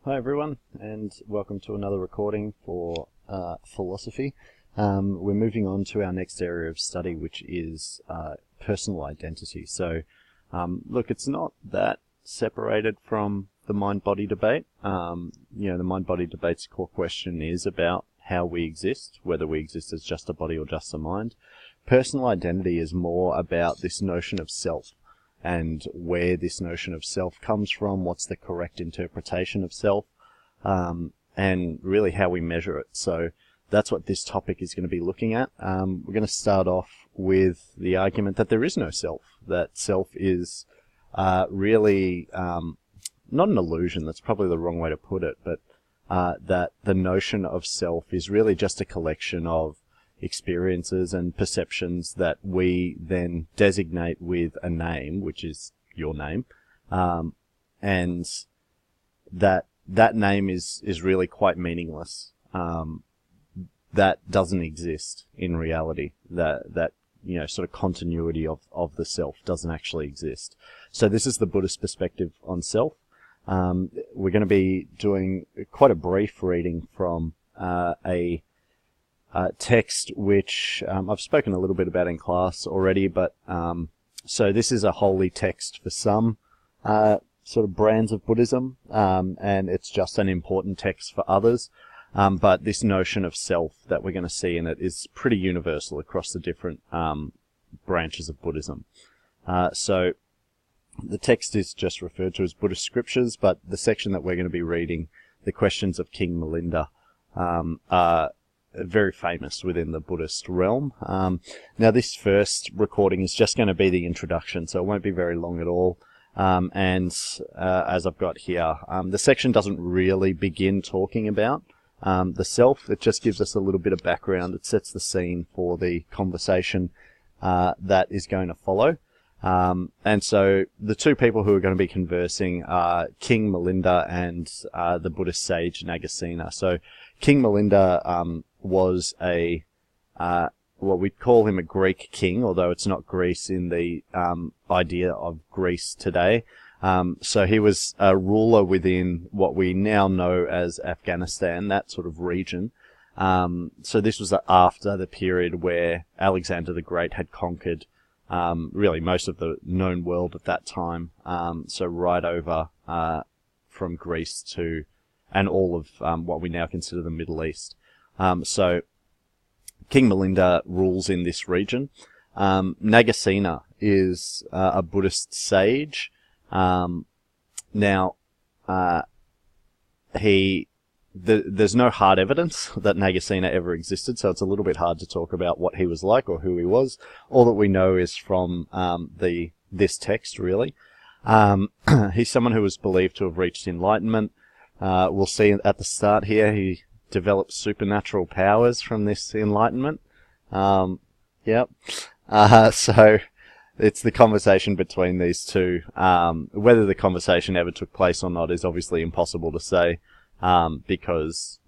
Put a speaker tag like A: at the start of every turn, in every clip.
A: Hi everyone, and welcome to another recording for philosophy. We're moving on to our next area of study, which is personal identity. So, look, it's not that separated from the mind-body debate. The mind-body debate's core question is about how we exist, whether we exist as just a body or just a mind. Personal identity is more about this notion of self, and where this notion of self comes from, what's the correct interpretation of self, and really how we measure it. So that's what this topic is going to be looking at. We're going to start off with the argument that there is no self, that self is really not an illusion, that's probably the wrong way to put it, but that the notion of self is really just a collection of experiences and perceptions that we then designate with a name, which is your name, and that name is really quite meaningless. That doesn't exist in reality. That sort of continuity of the self doesn't actually exist. So this is the Buddhist perspective on self. We're going to be doing quite a brief reading from a text which I've spoken a little bit about in class already, but so this is a holy text for some sort of brands of Buddhism, and it's just an important text for others. But this notion of self that we're going to see in it is pretty universal across the different branches of Buddhism. So the text is just referred to as Buddhist scriptures, but the section that we're going to be reading, the questions of King Milinda, are very famous within the Buddhist realm. Now this first recording is just going to be the introduction, so it won't be very long at all. As I've got here, the section doesn't really begin talking about the self. It just gives us a little bit of background. It sets the scene for the conversation that is going to follow. And so the two people who are going to be conversing are King Milinda and the Buddhist sage Nagasena. So King Milinda was what we'd call him a Greek king, although it's not Greece in the idea of Greece today. So he was a ruler within what we now know as Afghanistan, that sort of region. So this was after the period where Alexander the Great had conquered really most of the known world at that time. So right over from Greece to and all of what we now consider the Middle East. So King Milinda rules in this region. Nagasena is a Buddhist sage. There's no hard evidence that Nagasena ever existed, so it's a little bit hard to talk about what he was like or who he was. All that we know is from this text, really. He's someone who was believed to have reached enlightenment. We'll see at the start here he developed supernatural powers from this enlightenment. So it's the conversation between these two. Whether the conversation ever took place or not is obviously impossible to say, because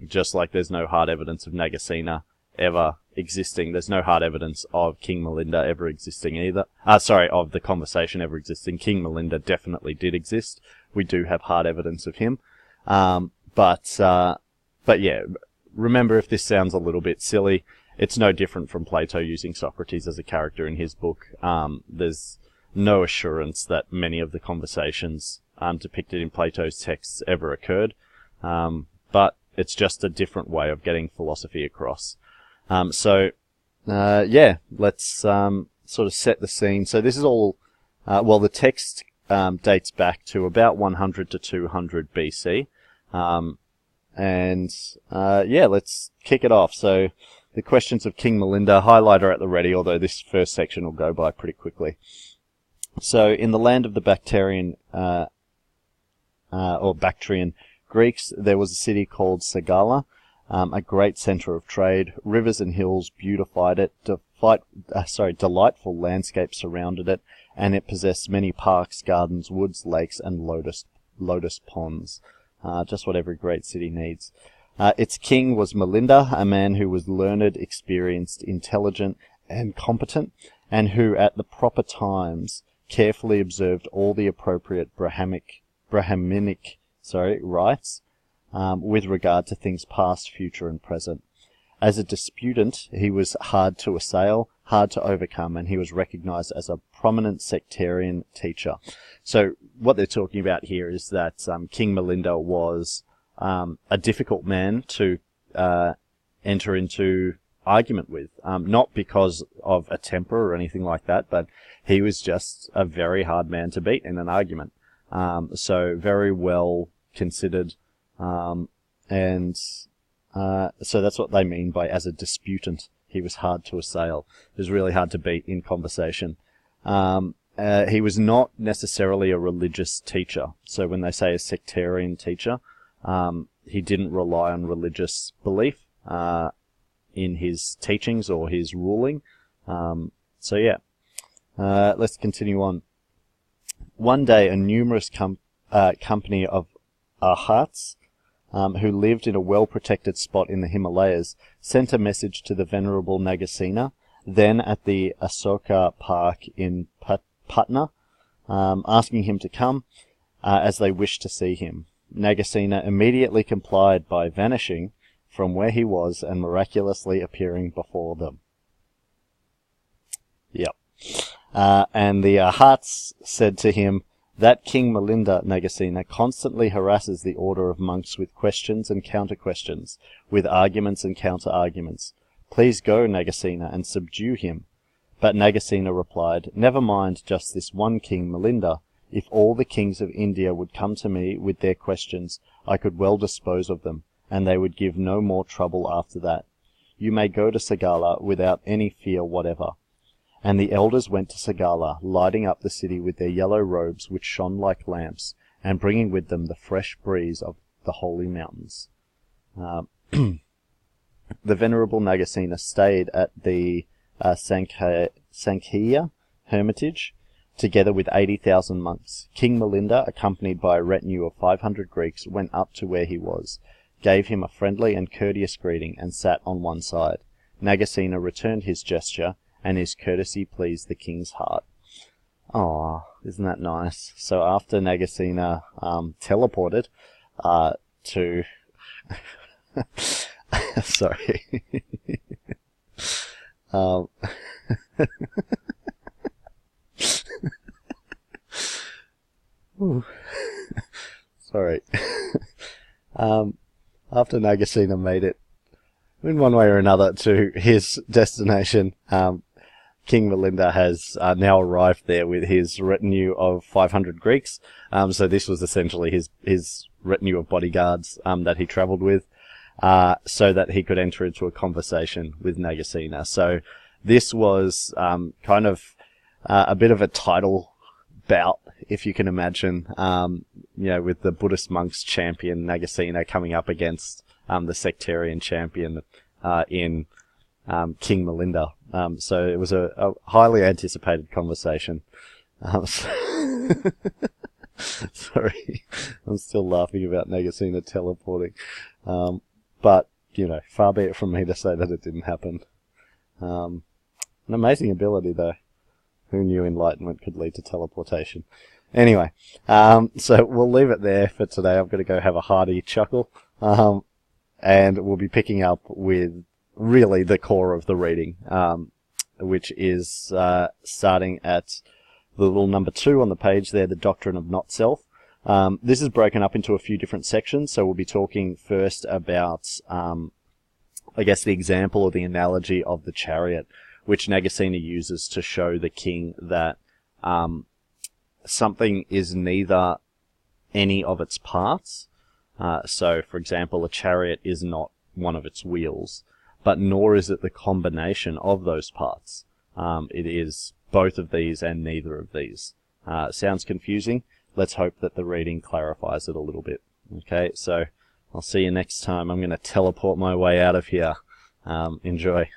A: just like there's no hard evidence of Nagasena ever existing, there's no hard evidence of King Milinda ever existing either. Of the conversation ever existing. King Milinda definitely did exist. We do have hard evidence of him. But yeah, remember, if this sounds a little bit silly, it's no different from Plato using Socrates as a character in his book. There's no assurance that many of the conversations depicted in Plato's texts ever occurred, but it's just a different way of getting philosophy across. Let's sort of set the scene. So this is all, the text dates back to about 100 to 200 BC. Let's kick it off. So the questions of King Milinda, highlighter at the ready, although this first section will go by pretty quickly. So in the land of the Bactrian Greeks, there was a city called Sagala, a great center of trade. Rivers and hills beautified it, delightful landscapes surrounded it, and it possessed many parks, gardens, woods, lakes, and lotus ponds. Just what every great city needs. Its king was Milinda, a man who was learned, experienced, intelligent, and competent, and who at the proper times carefully observed all the appropriate Brahminic writes, with regard to things past, future, and present. As a disputant, he was hard to assail, hard to overcome, and he was recognized as a prominent sectarian teacher. So what they're talking about here is that King Milinda was a difficult man to enter into argument with, not because of a temper or anything like that, but he was just a very hard man to beat in an argument. So very well considered, and so that's what they mean by as a disputant. He was hard to assail. He was really hard to beat in conversation. He was not necessarily a religious teacher. So when they say a sectarian teacher, he didn't rely on religious belief in his teachings or his ruling. So yeah, let's continue on. One day, a numerous company of Arhats, who lived in a well-protected spot in the Himalayas, sent a message to the Venerable Nagasena, then at the Asoka Park in Patna, asking him to come, as they wished to see him. Nagasena immediately complied by vanishing from where he was and miraculously appearing before them. Yep. And the Arhats said to him, "That King Milinda, Nagasena, constantly harasses the order of monks with questions and counter-questions, with arguments and counter-arguments. Please go, Nagasena, and subdue him." But Nagasena replied, "Never mind just this one King Milinda. If all the kings of India would come to me with their questions, I could well dispose of them, and they would give no more trouble after that. You may go to Sagala without any fear whatever." And the elders went to Sagala, lighting up the city with their yellow robes which shone like lamps, and bringing with them the fresh breeze of the holy mountains. The Venerable Nagasena stayed at the Sankhya Hermitage, together with 80,000 monks. King Milinda, accompanied by a retinue of 500 Greeks, went up to where he was, gave him a friendly and courteous greeting, and sat on one side. Nagasena returned his gesture, and his courtesy pleased the king's heart. Oh, isn't that nice? So after Nagasena teleported to... Sorry. Sorry. After Nagasena made it, in one way or another, to his destination, King Milinda has now arrived there with his retinue of 500 Greeks. So this was essentially his retinue of bodyguards that he travelled with, so that he could enter into a conversation with Nagasena. So this was kind of a bit of a title bout, if you can imagine, with the Buddhist monks champion Nagasena coming up against the sectarian champion in King Milinda. So it was a highly anticipated conversation. Sorry, I'm still laughing about Nagasena teleporting. But, far be it from me to say that it didn't happen. An amazing ability, though. Who knew enlightenment could lead to teleportation? Anyway, so we'll leave it there for today. I'm going to go have a hearty chuckle. And we'll be picking up with really the core of the reading, which is starting at the little number 2 on the page there, the doctrine of not self. This is broken up into a few different sections, so we'll be talking first about, I guess, the example or the analogy of the chariot, which Nagasena uses to show the king that something is neither any of its parts. So, for example, a chariot is not one of its wheels, but nor is it the combination of those parts. It is both of these and neither of these. Sounds confusing? Let's hope that the reading clarifies it a little bit. Okay, so I'll see you next time. I'm going to teleport my way out of here. Enjoy.